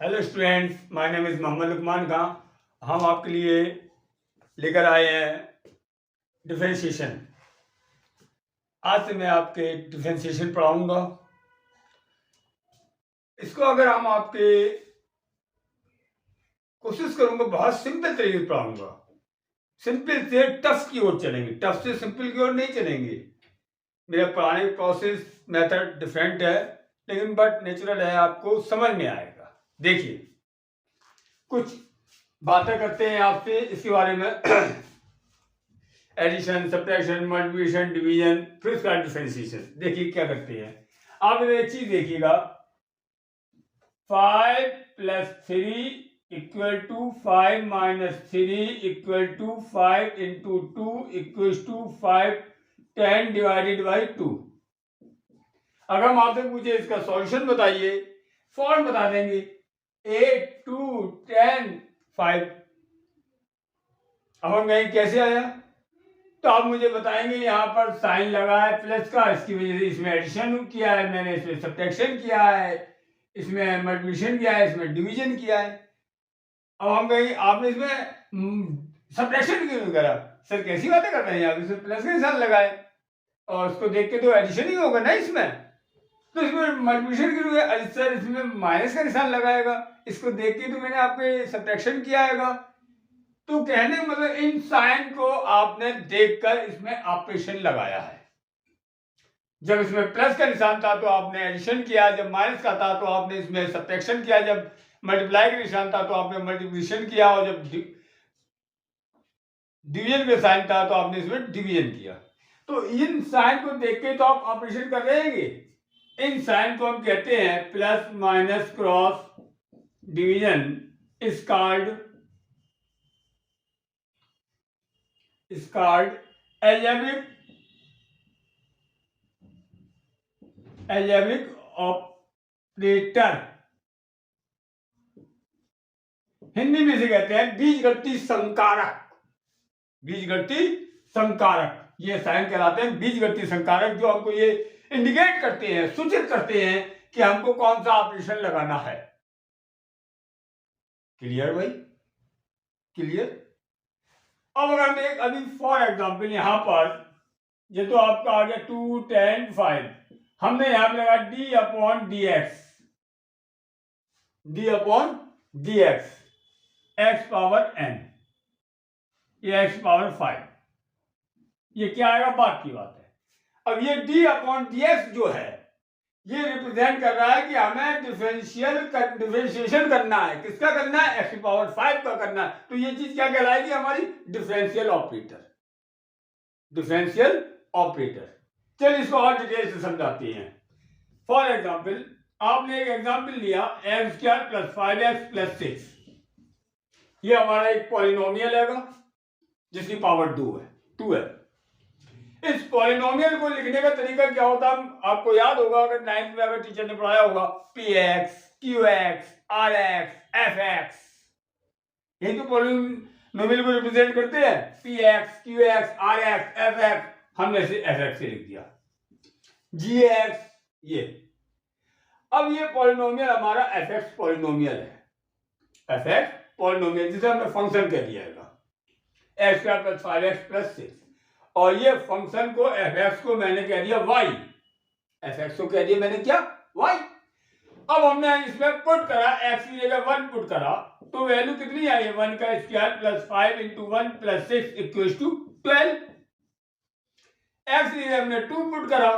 Hello students, my name is Mohammad Luqman Khan. हम आपके लिए लेकर आए हैं डिफरेंशिएशन। आज से मैं आपके डिफरेंशिएशन पढ़ाऊंगा। इसको अगर हम आपके कोशिश करूंगा बहुत सिंपल तरीके से पढ़ाऊंगा। सिंपल से टफ की ओर चलेंगे, टफ से सिंपल की ओर नहीं चलेंगे। मेरा पढ़ाने का प्रोसेस मेथड डिफरेंट है, लेकिन बट नेचुरल है, आपको समझ में आएगा। देखिए, कुछ बातें करते हैं आपसे इसके बारे में। एडिशन, सब्ट्रैक्शन, मल्टीप्लिकेशन, डिवीजन, फिर उसका डिफरेंशिएशन। देखिए क्या करते हैं। आप एक चीज देखिएगा, 5 + 3 = 5 - 3 = 5 × 2 = 5 10 / 2। अगर हम आपसे पूछे इसका सॉल्यूशन बताइए, फौरन बता देंगे 8 2 10 5। अब हम कहेंगे कैसे आया, तो आप मुझे बताएंगे यहाँ पर साइन लगा है प्लस का, इसकी वजह से इसमें एडिशन किया है मैंने, इसमें सब्ट्रैक्शन किया है, इसमें मल्टीप्लिकेशन किया है, इसमें डिवीजन किया है। अब हम कहेंगे आपने इसमें सब्ट्रैक्शन क्यों नहीं करा? सर कैसी बातें कर रहे हैं आप, इसमें प्लस का निशान लगाए और उसको देख के तो एडिशन ही होगा ना इसमें, तो इसमें मल्टीप्लिकेशन क्यों है? सर इसमें माइनस का निशान लगाएगा, इसको देख के तो मैंने आपके सब्ट्रैक्शन किया है। तो कहने का मतलब इन साइन को आपने देखकर इसमें ऑपरेशन लगाया है। जब इसमें प्लस का निशान था तो आपने एडिशन किया, जब माइनस का था तो आपने इसमें सब्ट्रैक्शन किया, जब मल्टीप्लाई का निशान था तो आपने मल्टीप्लिकेशन किया, और जब डिवीजन का साइन था तो आपने इसमें डिवीजन किया। तो इन साइन को देख के तो आप ऑपरेशन कर रहे हैं। इन साइन को हम कहते हैं plus minus cross division is called algebraic operator. Hindi में से कहते हैं बीजगणितीय संकारक। बीजगणितीय संकारक ये साइन कहलाते हैं बीजगणितीय संकारक, जो हमको ये इंडिकेट करते हैं, सूचित करते हैं कि हमको कौन सा ऑपरेशन लगाना है। क्लियर भाई, क्लियर। अब अगर हम एक अभी फॉर एग्जांपल यहां पर, ये तो आपका आ गया 2 10 5, हमने यहां पर लगा d/dx x पावर n, ये x पावर 5, ये क्या आएगा, बात की बात है। अब ये d/dx जो है ये रिप्रेजेंट कर रहा है कि हमें डिफरेंशिएशन करना है। किसका करना है? x पावर 5 का करना है। तो ये चीज क्या कहलाएगी हमारी? Differential operator. Differential operator. चलिए इसको और डिटेल से समझाते हैं। फॉर एग्जाम्पल, आपने एक एग्जाम्पल लिया x² + 5x + 6। ये हमारा एक पॉलिनोमियल है जिसकी पावर 2 है। इस पॉलिनोमियल को लिखने का तरीका क्या होता है, आपको याद होगा, अगर 9th में अगर टीचर ने पढ़ाया होगा, px, qx, rx, fx, यही तो पॉलिनोमियल को रिप्रेजेंट करते हैं। px, qx, rx, fx, हमने इसे fx से लिख दिया। gx ये, अब ये पॉलिनोमियल हमारा fx पॉलिनोमियल है। fx पॉलिनोमियल जिसे हमने फंक्शन कह दिया है, x² + 5x + 6, और ये फंक्शन को fx को मैंने कह दिया y, fx को कह दिया मैंने क्या, y। अब हमने इसमें पुट करा, x की जगह 1 पुट करा, तो वैल्यू कितनी आई? 1 का स्क्वायर + 5 × 1 + 6 = 12। x की जगह हमने 2 पुट करा,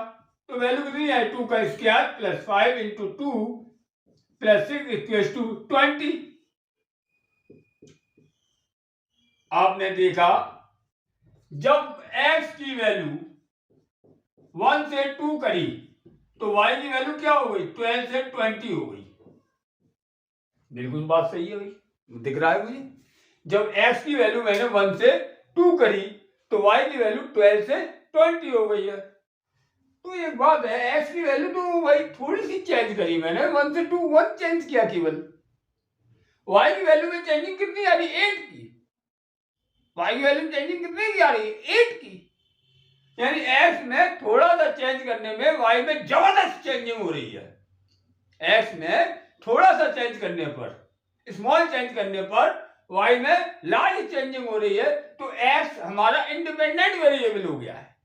तो वैल्यू कितनी आई? 2 का स्क्वायर + 5 × 2 + 6 = 20। आपने देखा जब x की वैल्यू 1 से 2 करी तो y की वैल्यू क्या हो गई? 12 से 20 हो गई। बिल्कुल बात सही है भाई, दिख रहा है मुझे। जब x की वैल्यू मैंने 1 से 2 करी तो y की वैल्यू 12 से 20 हो गई है। तो एक बात है, x की वैल्यू तो भाई थोड़ी सी चेंज करी मैंने, 1 से 2 1 चेंज किया केवल। y की वैल्यू में चेंजिंग कितनी आ रही? 8 की। y की वैल्यू चेंजिंग कितने की आ रही है? 8 की। यानी x में थोड़ा सा चेंज करने में y में जबरदस्त चेंजिंग हो रही है। x में थोड़ा सा चेंज करने पर, स्मॉल चेंज करने पर y में लार्ज चेंजिंग हो रही है, तो x हमारा इंडिपेंडेंट वेरिएबल हो गया है,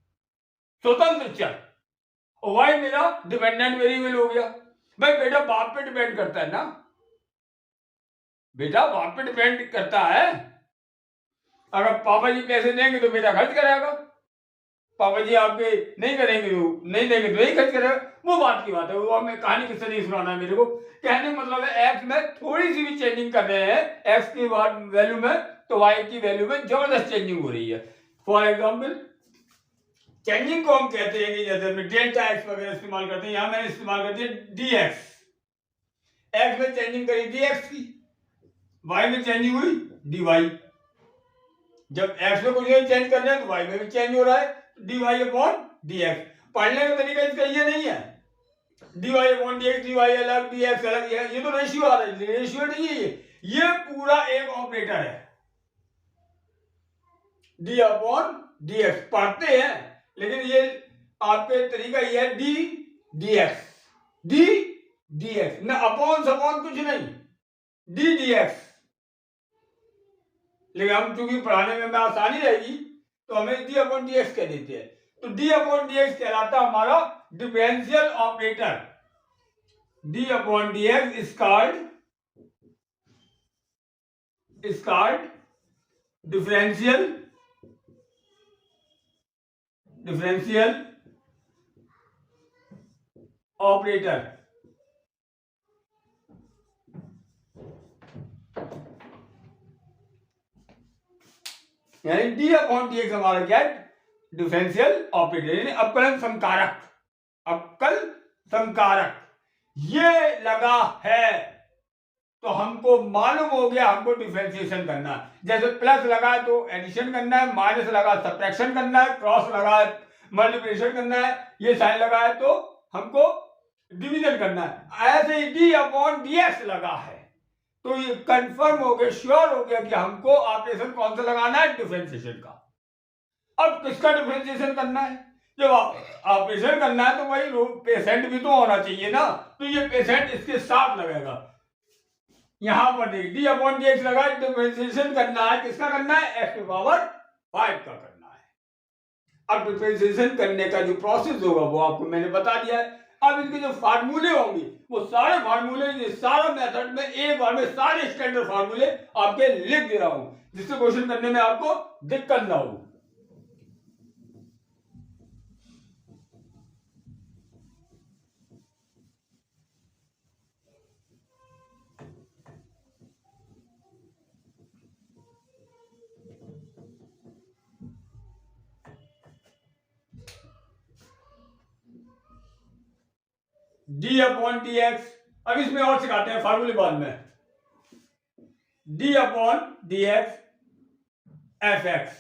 स्वतंत्र चर, और y मेरा डिपेंडेंट वेरिएबल हो गया। भाई बेटा बाप पे डिपेंड करता है ना, बेटा बाप पे डिपेंड करता है। अगर पापा जी पैसे देंगे तो बेटा खर्च करेगा, पापा जी आपके नहीं करेंगे तो नहीं देंगे तो नहीं खर्च करेगा, वो बात की बात है। वो हमें कहानी किससे नहीं सुनाना है मेरे को, कहने का मतलब है एक्स में थोड़ी सी भी चेंजिंग कर रहे हैं एक्स की वैल्यू में, तो वाई की वैल्यू में जबरदस्त चेंजिंग हो रही है। फॉर एग्जाम्पल चेंजिंग को हम कहते हैं कि जैसे हम डेल्टा एक्स वगैरह इस्तेमाल करते हैं, यहां मैंने इस्तेमाल कर दिया डी एक्स, एक्स में चेंजिंग करी डी एक्स की, वाई में चेंजिंग हुई डी वाई। जब एक्स में कुछ चेंज कर रहे हैं तो वाई में भी चेंज हो रहा है, D Y upon D X. पढ़ने का तरीका इसका ये नहीं है D Y upon D X, D Y अलग डी एक्स अलग, ये तो रेशियो आ रहा है, रेशियो नहीं है ये पूरा एक ऑपरेटर है, डी अपॉन डी एक्स पढ़ते हैं, लेकिन ये आपके तरीका ये है D D X, D D x, न अपॉन सपॉन कुछ नहीं, डी डी एक्स। लेकिन हम चूंकि पढ़ाने में आसानी रहेगी तो हमें डी अपॉन डी एक्स कह देते हैं, तो डी अपॉन डी एक्स कहलाता हमारा differential operator. D upon D x is called differential operator. यानी डी अपॉन डी एक्स हमारा क्या है, डिफरेंशियल ऑपरेटर, यानी अवकलन संकारक, अवकल संकारक। ये लगा है तो हमको मालूम हो गया हमको डिफरेंशिएशन करना है। जैसे प्लस लगा है तो एडिशन करना है, माइनस लगा सब्ट्रैक्शन करना है, क्रॉस लगा है मल्टीप्लिकेशन करना है, ये साइन लगा है तो हमको डिवीजन करना है। ऐसे ही डी अपॉन डी एक्स लगा है तो ये कंफर्म हो गया, श्योर हो गया कि हमको ऑपरेशन कौन सा लगाना है, डिफरेंशिएशन का। अब किसका डिफरेंशिएशन करना है, जब ऑपरेशन करना है तो वही पेशेंट भी तो होना चाहिए ना, तो ये पेशेंट इसके साथ लगेगा। यहां पर देखिए डी अपॉन डी एक्स लगा, डिफरेंशिएशन करना है, किसका करना है, एक्स की पावर 5 का करना है। अब डिफरेंशिएशन करने का जो प्रोसेस होगा वो आपको मैंने बता दिया है। अब इनके जो फार्मूले होंगे वो सारे फार्मूले, सारा मेथड में एक बार में सारे स्टैंडर्ड फार्मूले आपके लिख दे रहा हूं, जिससे क्वेश्चन करने में आपको दिक्कत ना हो। डी अपॉन डी एक्स, अब इसमें और सिखाते हैं फार्मूले बाद में। D upon D x F x,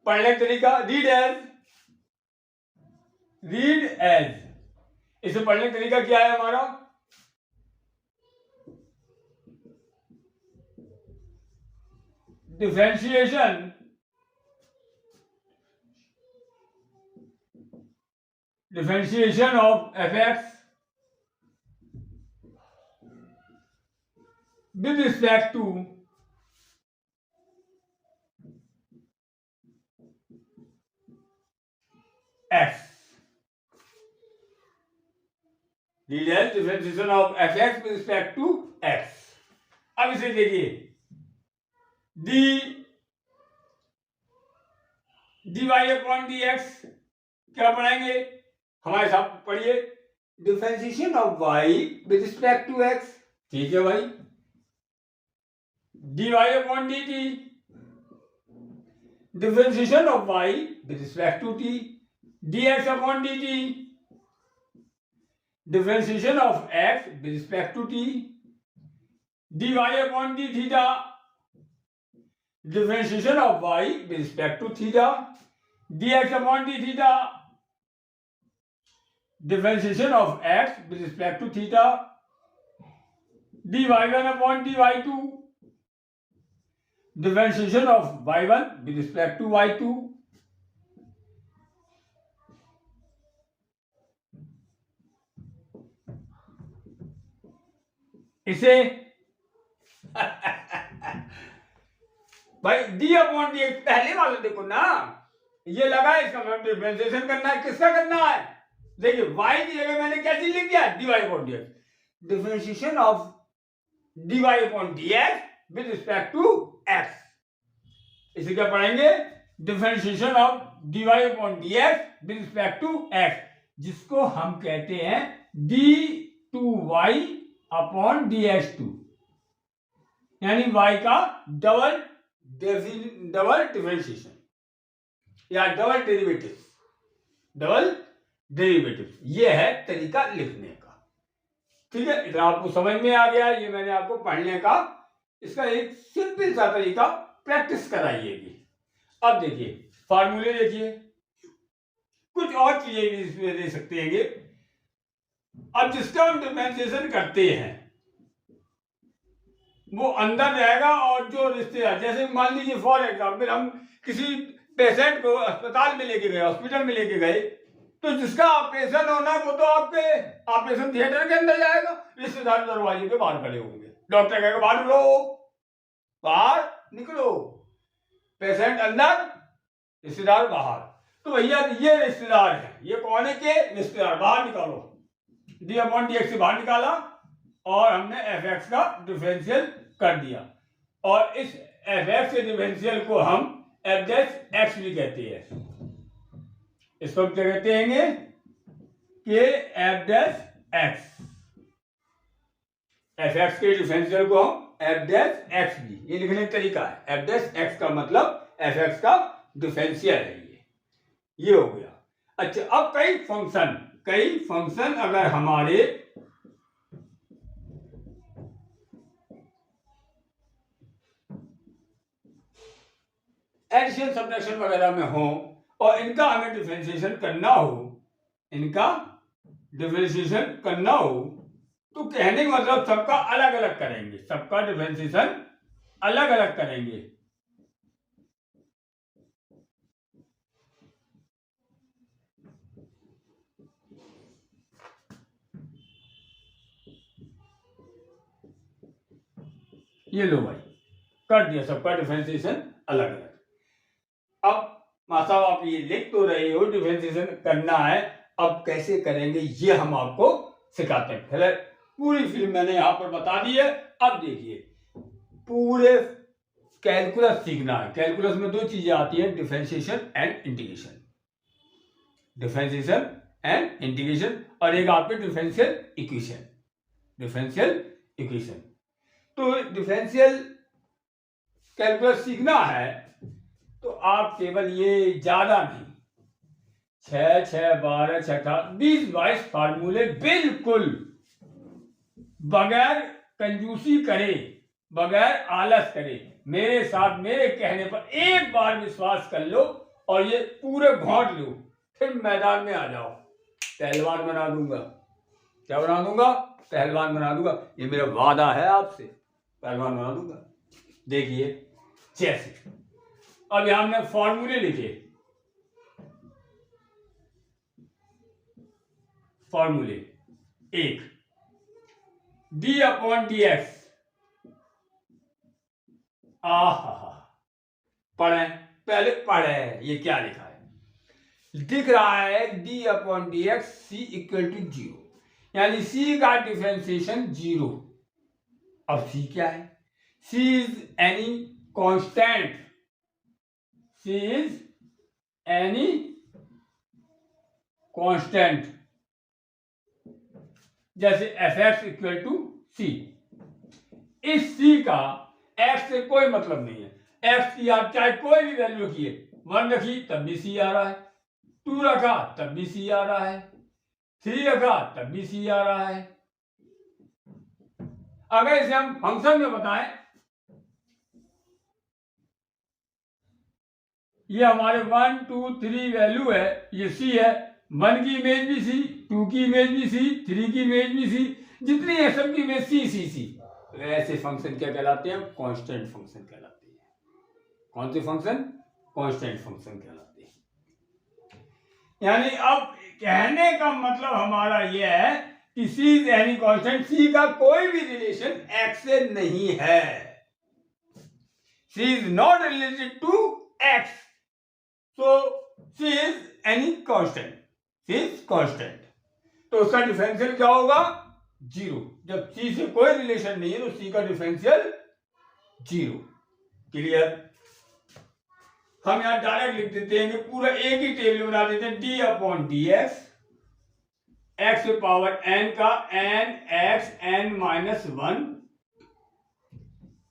पढ़ने का तरीका रीड एज, इसे पढ़ने का तरीका क्या है हमारा, differentiation of fx with respect to x, differentiation of fx with respect to x। अब इसे देखिए dy अपॉन dx क्या पढ़ाएंगे, हमारे साथ पढ़िए, differentiation of y with respect to x, ठीक है भाई, dy upon dt, differentiation of y with respect to t, dx upon dt, differentiation of x with respect to t, dy upon d theta, differentiation of y with respect to theta, dx upon d theta, differentiation of x with respect to theta, dy1 upon dy2, differentiation of y1 with respect to y2, इसे भाई D upon D x पहले वाला देखो ना, ये लगा है, इसका मतलब डिफरेंशिएशन करना है। किसका करना है? देखिए y की जगह मैंने क्या चीज लिख दिया, dy upon dx, differentiation of dy upon dx with respect to x। इसे क्या पढ़ेंगे? Differentiation of dy upon dx with respect to x, जिसको हम कहते हैं d2y अपॉन dx2, यानी y का डबल डिफरेंशिएशन या डबल डेरिवेटिव। ये है तरीका लिखने का। ठीक है, इतना आपको समझ में आ गया। ये मैंने आपको पढ़ने का इसका एक सिंपल सा तरीका प्रैक्टिस कराइएगी। अब देखिए फार्मूले, देखिए कुछ और चीजें भी इसमें दे सकते हैं। अब जिसका हम डिफरेंशिएशन करते हैं वो अंदर रहेगा, और जो रिश्तेदार, जैसे मान लीजिए फॉर एग्जाम्पल हम किसी पेशेंट को अस्पताल में लेके गए, हॉस्पिटल में लेके गए, तो जिसका ऑपरेशन होना वो तो आपके ऑपरेशन थिएटर के अंदर जाएगा, रिश्तेदार दरवाजे के बाहर खड़े होंगे। डॉक्टर कहेगा बाहर निकलो, बाहर निकलो, पेशेंट अंदर, रिश्तेदार बाहर। तो भैया ये रिश्तेदार है, ये कौन है के रिश्तेदार, बाहर निकालो, डी अपॉन डी एक्स से बाहर निकाला और हमने एफ एक्स का डिफरेंशियल कर दिया, और इस एफ एक्स के डिफरेंशियल को हम एफ डैश एक्स भी कहते हैं। इसको क्या कहते हैं कि F dash x, F x के डिफरेंशियल को हम एफ डैश एक्स भी, ये लिखने का तरीका है। एफ डैश एक्स का मतलब एफ एक्स का डिफरेंशियल है ये हो गया। अच्छा, अब कई फंक्शन अगर हमारे एडिशन सब्ट्रैक्शन वगैरह में हो और इनका हमें डिफरेंशिएशन करना हो, तो कहने का मतलब सबका अलग अलग करेंगे, सबका डिफरेंशिएशन अलग अलग करेंगे। ये लो भाई, कर दिया सबका डिफरेंशिएशन अलग अलग। अब साहब आप ये लिख तो रहे हो डिफरेंशिएशन करना है, अब कैसे करेंगे ये हम आपको सिखाते हैं। पहले पूरी फिल्म मैंने यहां पर बता दी है। अब देखिए पूरे कैलकुलस सीखना है। कैलकुलस में दो चीजें आती हैं, डिफरेंशिएशन एंड इंटीग्रेशन, और एक आपके डिफरेंशियल इक्वेशन। तो डिफरेंशियल कैलकुलस सीखना है तो आप केवल ये ज्यादा नहीं, 6, 6, 12, 6, 20, 22 फार्मूले बिल्कुल बगैर कंजूसी करे, बगैर आलस करे, मेरे साथ मेरे कहने पर एक बार विश्वास कर लो और ये पूरे घोंट लो, फिर मैदान में आ जाओ, पहलवान बना दूंगा। क्या बना दूंगा? पहलवान बना दूंगा। ये मेरा वादा है आपसे, पहलवान बना दूंगा। देखिए जैसे अब यहां हमने फॉर्मूले लिखे, फॉर्मूले एक, डी अपॉन डी एक्स, पढ़े, पहले पढ़े ये क्या लिखा है, दिख रहा है D upon D X C equal to 0, यानी सी का डिफरेंशिएशन 0। अब सी क्या है? C is any constant, C is any constant, जैसे f x equal to C. इस सी का एक्स से कोई मतलब नहीं है, एक्स की आप चाहे कोई भी वैल्यू रखिए, 1 रखी तब भी सी आ रहा है, 2 रखा तब भी सी आ रहा है, 3 रखा तब भी सी आ रहा है। अगर इसे हम फंक्शन में बताएं, ये हमारे 1, 2, 3 वैल्यू है, ये सी है, 1 की इमेज भी सी, 2 की इमेज भी सी, 3 की इमेज भी सी, जितनी है सबकी इमेज सी। ऐसे फंक्शन क्या कहलाते हैं? कांस्टेंट फंक्शन कहलाते हैं। कौन से फंक्शन? कांस्टेंट फंक्शन कहलाते हैं। यानी अब कहने का मतलब हमारा यह है कि C is any constant, C का कोई भी रिलेशन एक्स से नहीं है, C is not related to x, so C is any constant, C is constant. तो उसका डिफरेंशियल क्या होगा? जीरो। जब सी से कोई रिलेशन नहीं है तो सी का डिफरेंशियल जीरो। क्लियर? हम यहां डायरेक्ट लिख देते हैं, पूरा एक ही टेबल बना देते हैं, d upon D x, x power N का n x n minus one,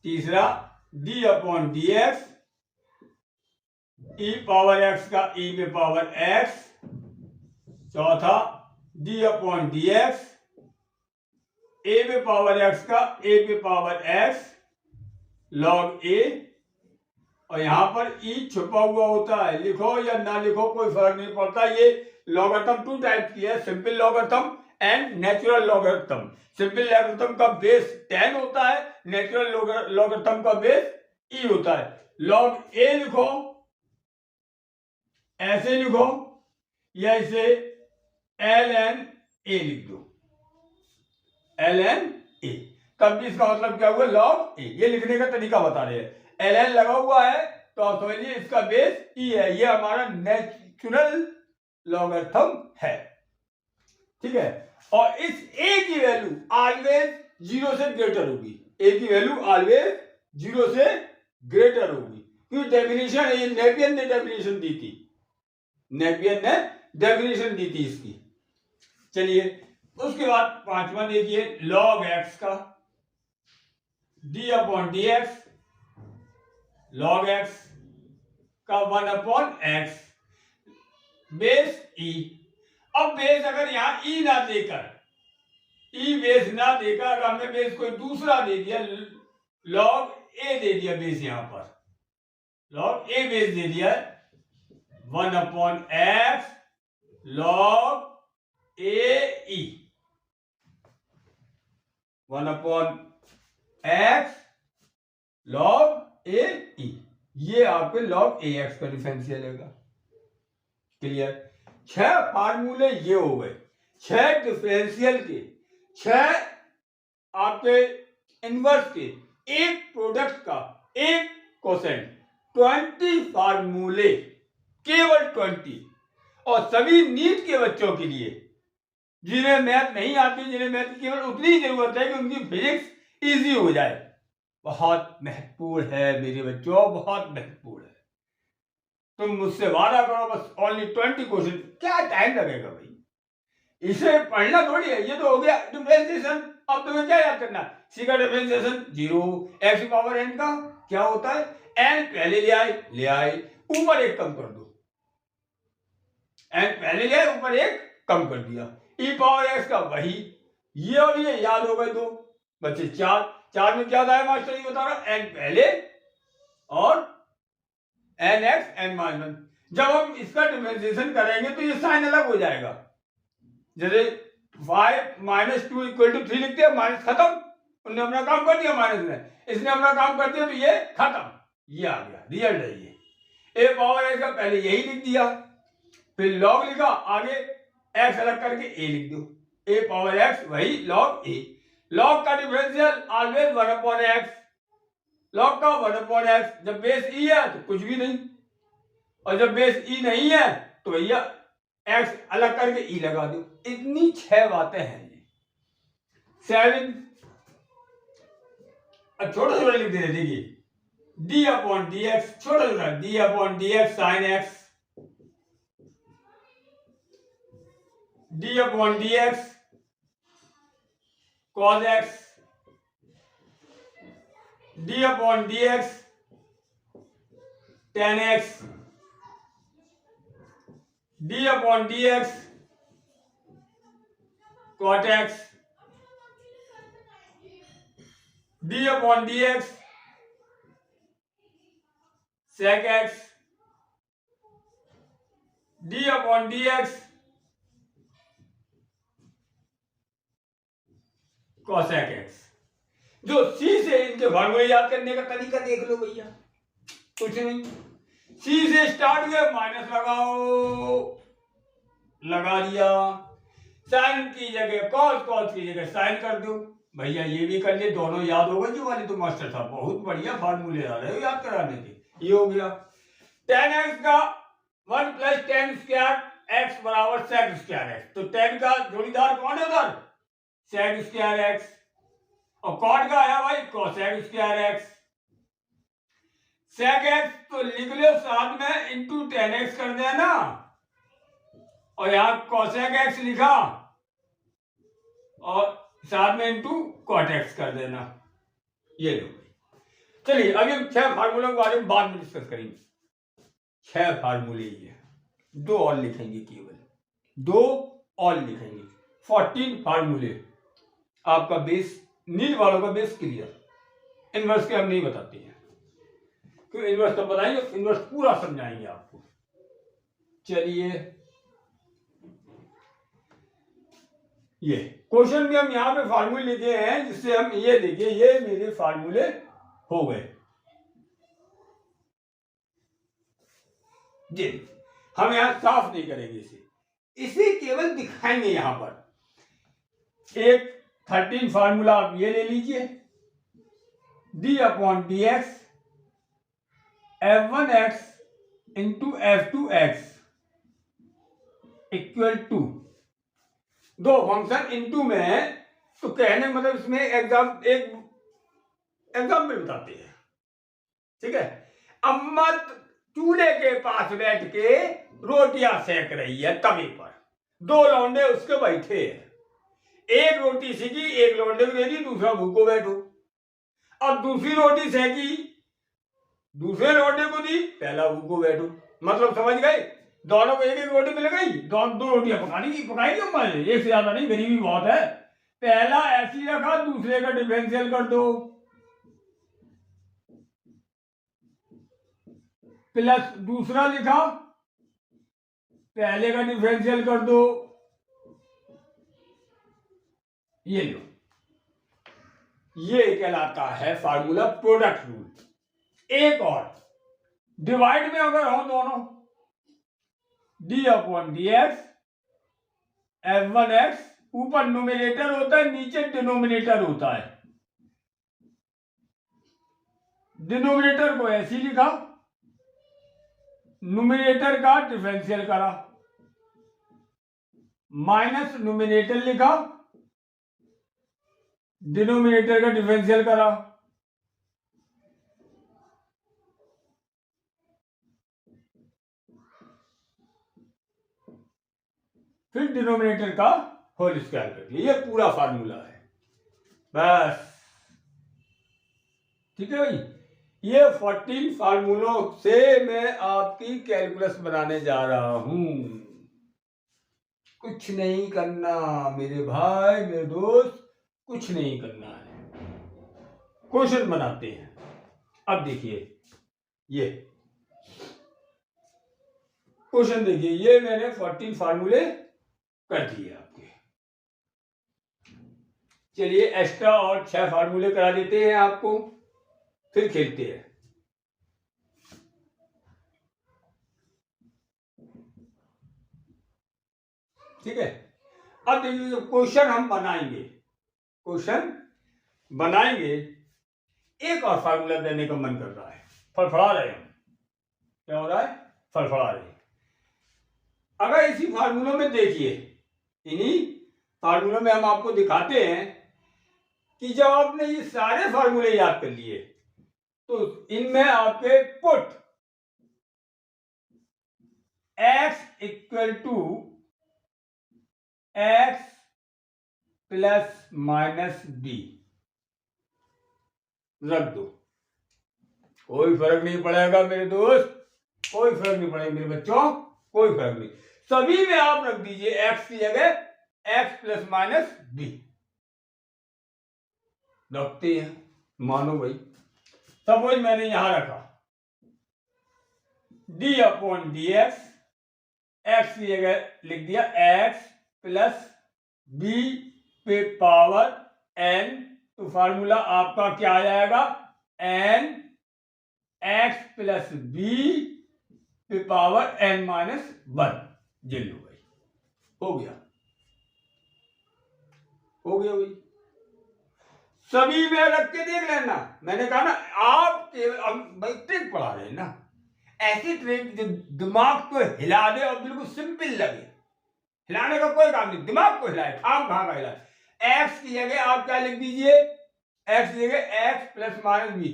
तीसरा d upon D x e power x का ई पे पावर एक्स, चौथा d upon D x a पे पावर एक्स का ए पे पावर एक्स लॉग ए, और यहां पर ई छुपा हुआ होता है, लिखो या ना लिखो कोई फर्क नहीं पड़ता। ये लॉगरिथम टू टाइप की है, simple logarithm and natural logarithm. Simple logarithm का बेस 10 होता है, नेचुरल लॉगरिथम का बेस ई होता है। लॉग ए लिखो, ऐसे लिखो, या इसे एल एन ए लिख दो, एल एन ए, तब भी इसका मतलब क्या हुआ? Log a. ये लिखने का तरीका बता रहे हैं, एल एन लगा हुआ है तो आप समझिए इसका बेस ई है, ये हमारा नेचुरल लॉगरिथम है, ठीक है। और इस ए की वैल्यू ऑलवेज जीरो से ग्रेटर होगी, ए की वैल्यू ऑलवेज जीरो से ग्रेटर होगी, क्योंकि डेफिनेशन ये नेपियर ने डेफिनेशन दी थी, नेपियर ने डेफिनेशन दी थी इसकी। चलिए उसके बाद पांचवा देखिए, लॉग एक्स का D upon D x, log x का 1 अपॉन एक्स बेस ई। अब बेस अगर यहां ई ना देकर, ई बेस ना देकर अगर हमने बेस कोई दूसरा दे दिया, लॉग ए दे दिया बेस, यहां पर लॉग ए बेस दे दिया 1 upon x log a E, 1 upon x log a ई, ये आपके लॉग ए एक्स का डिफरेंशियल है। क्लियर? 6 फार्मूले ये हो गए, 6 डिफरेंशियल के, 6 आपके इनवर्स के, एक प्रोडक्ट का, एक कोसेंट, 20 फार्मूले, केवल 20, और सभी नीट के बच्चों के लिए, जिन्हें मैथ नहीं आती, जिन्हें मैथ की केवल उतनी ही जरूरत है कि उनकी फिजिक्स इजी हो जाए। बहुत महत्वपूर्ण है मेरे बच्चों, बहुत महत्वपूर्ण है। तुम मुझसे वादा करो बस ओनली 20 क्वेश्चन, क्या टाइम लगेगा भाई, इसे पढ़ना थोड़ी है, ये तो हो गया डिफरेंशिएशन। अब तुम्हें क्या याद करना? सी का differentiation zero, X power N का क्या होता है, एन पहले ले आए ऊपर एक कम कर दो, एन पहले ले आए ऊपर एक कम कर दिया, ई पावर एक्स का वही, ये और ये याद हो गए दो बच्चे। चार में क्या था मास्टर ये बता रहा, एन पहले और एन एक्स एन माइनस। जब हम इसका डिफरेंशिएशन करेंगे तो ये साइन अलग हो जाएगा, जैसे 5 माइनस 2 इक्वल टू 3 लिखते हैं, माइनस खत्म, उन्होंने अपना काम कर दिया, माइनस ने, इसने अपना काम कर दिया, तो ये खत्म, ये आ गया रिजल्ट है ये। ए पावर एक्स का पहले यही लिख दिया, फिर लॉग लिखा, आगे एक्स अलग करके ए लिख दो, ए पावर एक्स वही लॉग ए। लॉग का differential always 1 upon x, log का 1 अपॉन एक्स, जब बेस ई है तो कुछ भी नहीं, और जब बेस ई नहीं है तो भैया एक्स अलग करके ई लगा दो। इतनी 6 बातें हैं ये। 7 अब छोटा छोटा लिख दे, देखिए डी अपॉन डी एक्स, छोटा छोटा d upon D x sine x, d upon D x cos x, d upon D x tan x, d upon D x cot x, d upon D x sec x, d upon D x cosec x. जो सी से इनके फॉर्मूले याद करने का तरीका देख लो भैया, कुछ नहीं, सी से स्टार्ट हुए माइनस लगाओ, लगा दिया, साइन की जगह कॉस, कॉस की जगह साइन कर दो। भैया ये भी कर लिए, दोनों याद हो गए जो वाली तो मास्टर साहब बहुत बढ़िया फार्मूले आ रहे हो याद कराने के। ये हो गया tan x का 1 प्लस टेन स्क्वायर एक्स बराबर सेक स्क्वायर एक्स। तो tan का जोड़ीदार कौन है उधर? Sec square x. और कॉट का आया भाई cosec square x. Sec x तो लिख लो साथ में इंटू टेन एक्स कर देना, और यहां कोसेक एक्स लिखा और साथ में इंटू कॉट एक्स कर देना। ये लो। चलिए अभी हम 6 फार्मूलों के बारे में बाद में डिस्कस करेंगे। 6 फार्मूले ये, 2 और लिखेंगे, केवल 2 और लिखेंगे। 14 फार्मूले। आपका बेस, नीट वालों का बेस क्लियर। इनवर्स के हम नहीं बताते हैं, क्योंकि इनवर्स तो बताएंगे, इनवर्स पूरा समझाएंगे आपको। चलिए ये क्वेश्चन में हम यहाँ पे फार्मूले लिखे हैं, जिससे हम ये देखिए ये मेरे फार्मूले हो गए जी। हम यहां साफ नहीं करेंगे इसे केवल दिखाएंगे। यहां पर एक 13 फार्मूला आप ये ले लीजिए, d/dx f1x into f2x equal to, दो फंक्शन इनटू में है तो कहने मतलब इसमें एग्जाम्पल बताते हैं, ठीक है। अम्मा चूल्हे के पास बैठ के रोटियां सेक रही है तवे पर, 2 लौंडे उसके बैठे हैं, एक रोटी सेकी, एक लौंडे को दे दी, दूसरा भूखो बैठो। अब दूसरी रोटी सेकी, दूसरे लौंडे को दी, पहला भूखो बैठो। मतलब समझ गए, दोनों को एक एक रोटी मिल गई, 2 रोटियां पकाएंगे अम्मा ने, एक से ज्यादा नहीं, गरीबी बहुत है। पहला ऐसी रखा, दूसरे का डिफरेंशियल कर दो, प्लस दूसरा लिखा, पहले का डिफरेंशियल कर दो। ये लो, ये कहलाता है फार्मूला प्रोडक्ट रूल। एक और डिवाइड में अगर हो दोनों, d/dx f1x, ऊपर न्यूमरेटर होता है, नीचे डिनोमिनेटर होता है। डिनोमिनेटर को ऐसे लिखा, न्यूमरेटर का डिफरेंशियल करा, माइनस न्यूमरेटर लिखा, डिनोमिनेटर का डिफरेंशियल करा, फिर डिनोमिनेटर का होल स्क्वायर कर लिया। ये पूरा फार्मूला है बस, ठीक है भाई। ये 14 फार्मूलों से मैं आपकी कैलकुलस बनाने जा रहा हूं। कुछ नहीं करना मेरे भाई मेरे दोस्त, कुछ नहीं करना है, क्वेश्चन बनाते हैं। अब देखिए ये क्वेश्चन देखिए, ये मैंने 14 फार्मूले कर दिए आपके। चलिए एक्स्ट्रा और 6 फार्मूले करा देते हैं आपको, फिर खेलते हैं। ठीक है, अब देखिए क्वेश्चन हम बनाएंगे, क्वेश्चन बनाएंगे। एक और फार्मूला देने का मन कर रहा है, फड़फड़ा रहे हम, क्या हो रहा है, फड़फड़ा रहे। अगर इसी फार्मूलों में देखिए, इन्हीं फार्मूलों में हम आपको दिखाते हैं कि जब आपने ये सारे फार्मूले याद कर लिए तो इनमें आपके put x equal to x plus minus d रख दो। कोई फर्क नहीं पड़ेगा मेरे दोस्त, कोई फर्क नहीं पड़ेगा मेरे बच्चों, कोई फर्क नहीं। सभी में आप रख दीजिए x की जगह x प्लस माइनस डी रखते हैं। मानो भाई, सपोज मैंने यहां रखा d/dx, x की जगह लिख दिया x प्लस b पे पावर n, तो फार्मूला आपका क्या आ जाएगा, n x प्लस b पे पावर n माइनस 1। जिल लो भाई, हो गया। हो गया वही, सभी में रख के देख लेना। मैंने कहा ना आप भाई ट्रिक पढ़ा रहे हैं ना, ऐसी ट्रिक जो दिमाग को हिला दे और बिल्कुल सिंपल लगे। हिलाने का कोई काम नहीं, दिमाग को हिलाए, खाम खा का हिलाए। एक्स की जगह आप क्या लिख दीजिए, एक्स की जगह एक्स प्लस माइनस बी।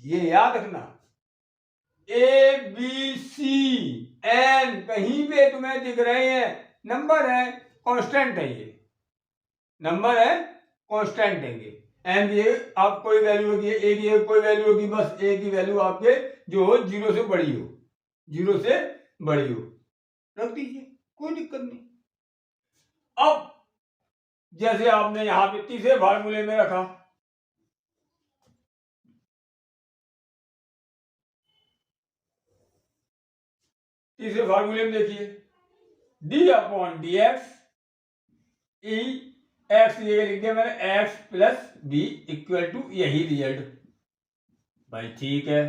ये याद रखना, ए बी सी एन कहीं पे तुम्हें दिख रहे हैं नंबर है, कांस्टेंट है, ये नंबर है कांस्टेंट है। ये एन की आप कोई वैल्यू होगी, ए की कोई वैल्यू होगी, बस ए की वैल्यू आपके जो हो जीरो से बड़ी हो, जीरो से बड़ी हो, रख दीजिए, कोई दिक्कत नहीं। अब जैसे आपने यहां पे तीसरे फार्मूले में रखा, तीसरे फार्मूले में देखिए, d upon D x, e x की जगह लिख दिया मैंने x plus b equal to यही रिजल्ट। भाई ठीक है,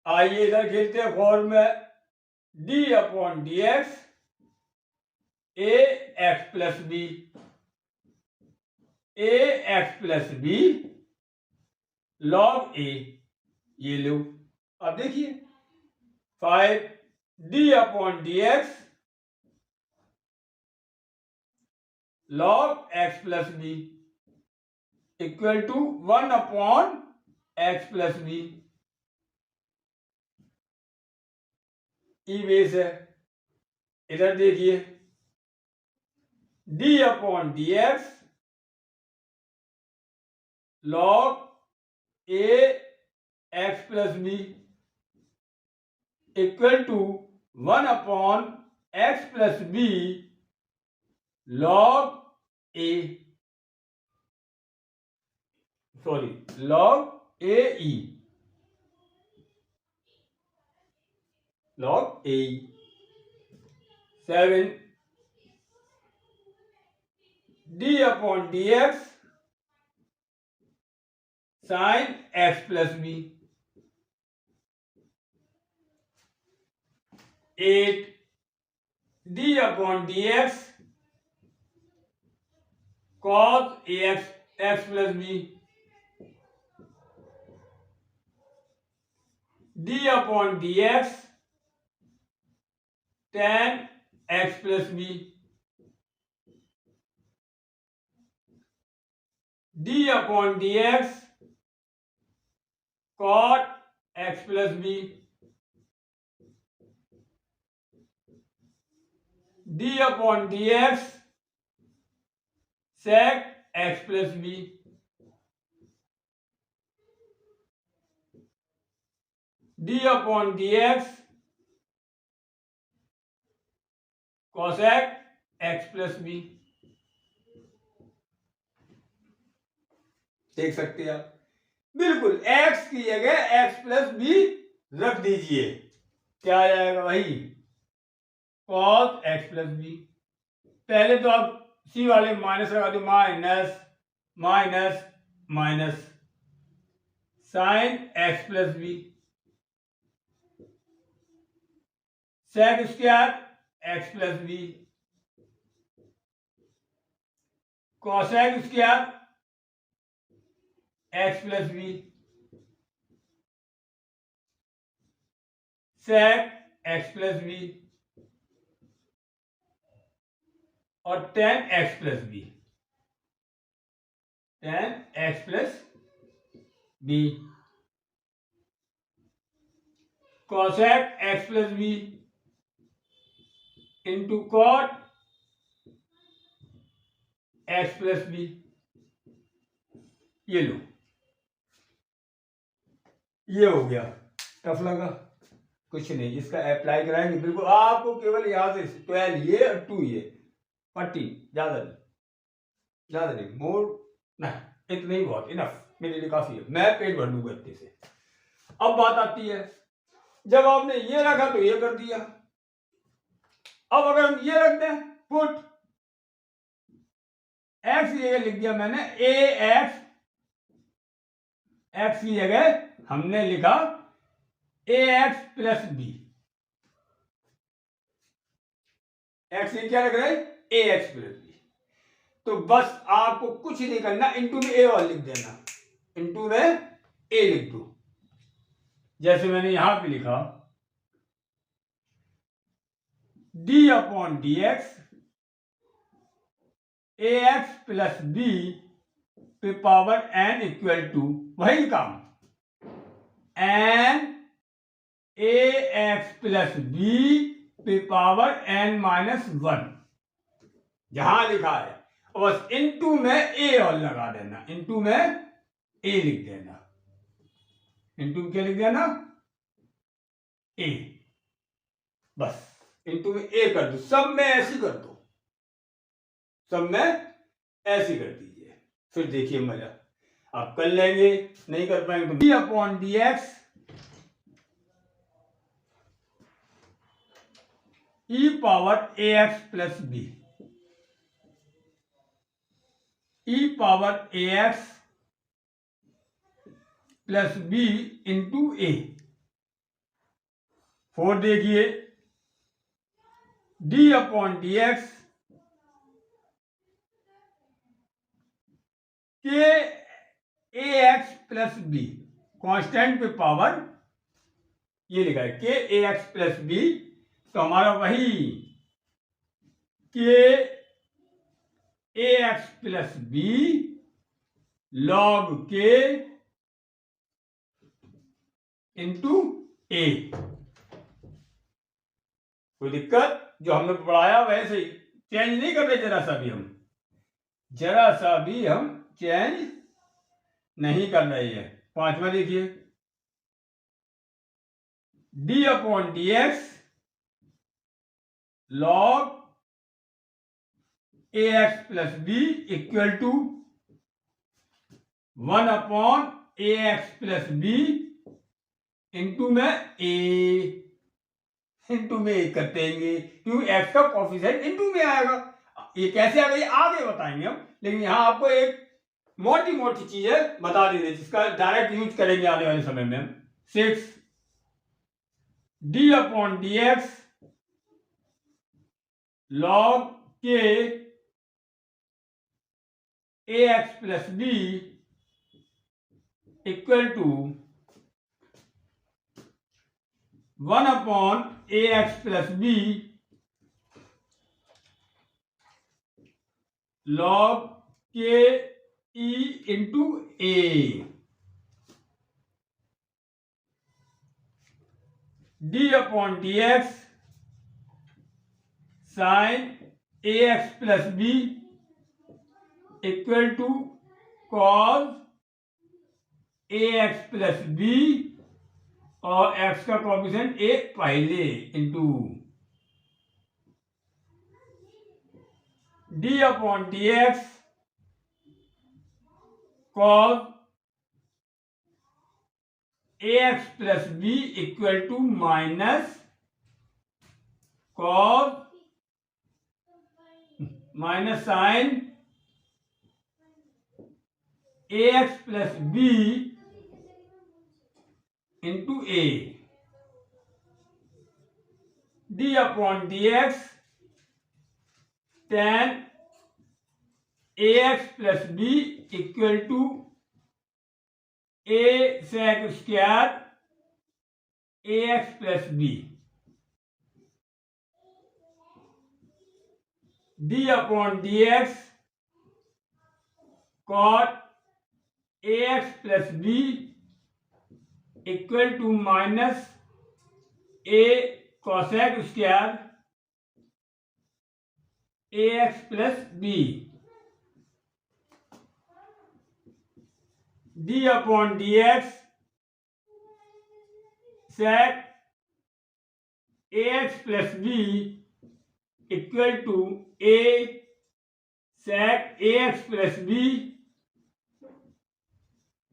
आइए इधर खेलते हैं फॉर्म में, d upon D x a x plus b, a x plus b log a, ये लो। अब देखिए 5 d upon D x log x plus b equal to 1 upon x plus b, e base है। इधर देखिए d upon D x log a x plus b equal to 1 upon x plus b log a, sorry log a e, log a. 7 d upon D x sine x plus b, 8 d upon D x cos a x x plus b, d upon D x tan x plus b, d upon D x cot x plus b, d upon D x sec x plus b, d upon D x cosec x plus b. देख सकते हैं आप, बिल्कुल x की जगह x plus B रख दीजिए, क्या आ जाएगा भाई, cos x प्लस बी। पहले तो आप सी वाले माइनस लगा दो, minus minus minus sine x plus b sec square x plus b cosec square x plus b sec x plus b और tan x plus b, tan x plus b cosec x plus b into cot x plus b. ये लो, ये हो गया। Tough लगा? कुछ नहीं, इसका अप्लाई कराएंगे बिल्कुल आपको, केवल यहां से 12 ये और 2 ये पट्टी, ज्यादा नहीं, ज्यादा नहीं, मोर नहीं, इतना ही बहुत, इनफ मेरे लिए काफी है, मैं पेट भर लूंगा इतने से। अब बात आती है, जब आपने ये रखा तो ये कर दिया, अब अगर हम ये रख दें पुट एक्स की जगह लिख दिया मैंने ए एक्स, एक्स की जगह हमने लिखा ए एक्स प्लस बी, एक्स की क्या रख रहे हैं ए एक्स प्लस बी। तो बस आपको कुछ नहीं करना, इंटू में ए और लिख देना, इंटू में ए लिख दो, जैसे मैंने यहां पे लिखा d upon D x a x plus b पे पावर एन इक्वल टू, वही काम, n a x plus b पे पावर एन माइनस वन, जहां लिखा है बस इनटू में ए और लगा देना, इनटू में ए लिख देना, इनटू में क्या लिख देना, ए, बस इनटू में ए कर दो, सब में ऐसी कर दो, सब में ऐसी कर दीजिए, फिर देखिए मजा आप कर लेंगे, नहीं कर पाएंगे तो D upon D x e power ए एक्स प्लस बी, ई पावर ए एक्स प्लस बी इंटू ए, 4 देखिए डी अपॉन डी एक्स के a x plus B, constant पे पावर ये लिखा है के ए एक्स प्लस बी, तो हमारा वही के a x plus b log के इंटू ए, कोई दिक्कत, जो हमने पढ़ाया वैसे ही, चेंज नहीं कर रहे जरा सा भी, हम जरा सा भी हम चेंज नहीं कर रहे हैं। 5वां देखिए d upon D x log a x plus b equal to 1 upon a x plus b into में ए, इंटू में ए करते हैं क्योंकि एक्स का कोफिशिएंट इंटू में आएगा, ये कैसे आएगा ये आगे बताएंगे हम, लेकिन यहां आपको एक मोटी मोटी चीजें बता दी थी जिसका डायरेक्ट यूज करेंगे आने वाले समय में हम। 6 d upon D x log के a x plus b equal to 1 upon a x plus b log के e into a, d upon D x sine a x plus b equal to cos a x plus b और x का coefficient a पहले into d upon D x cos a x plus b equal to minus cos minus sine a x plus b into a, d upon D x tan a x plus b equal to a sec square a x plus b, d upon D x cot a x plus b equal to minus a cosec square a x plus b, d upon D x sec a x plus b equal to a sec a x plus b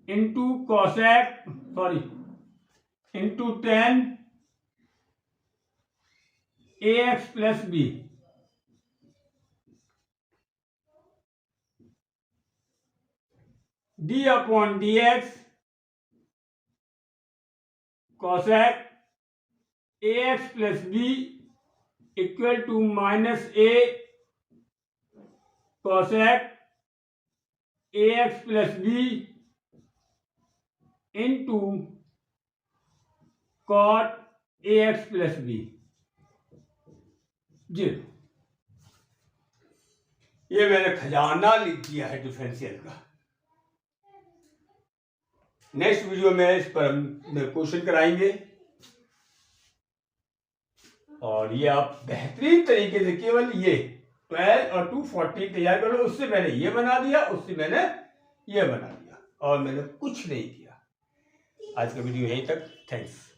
into cosec into tan a x plus b, d upon D x cosec a x plus b equal to minus a cosec a x plus b into cot a x plus b 0। ये मैंने खजाना लिख दिया है differential का। Next video में इस पर हम क्वेश्चन कराएंगे और ये आप बेहतरीन तरीके से केवल ये 12 और 240 तैयार कर लो। उससे मैंने ये बना दिया, उससे मैंने ये बना दिया और मैंने कुछ नहीं किया। आज का वीडियो यहीं तक। थैंक्स।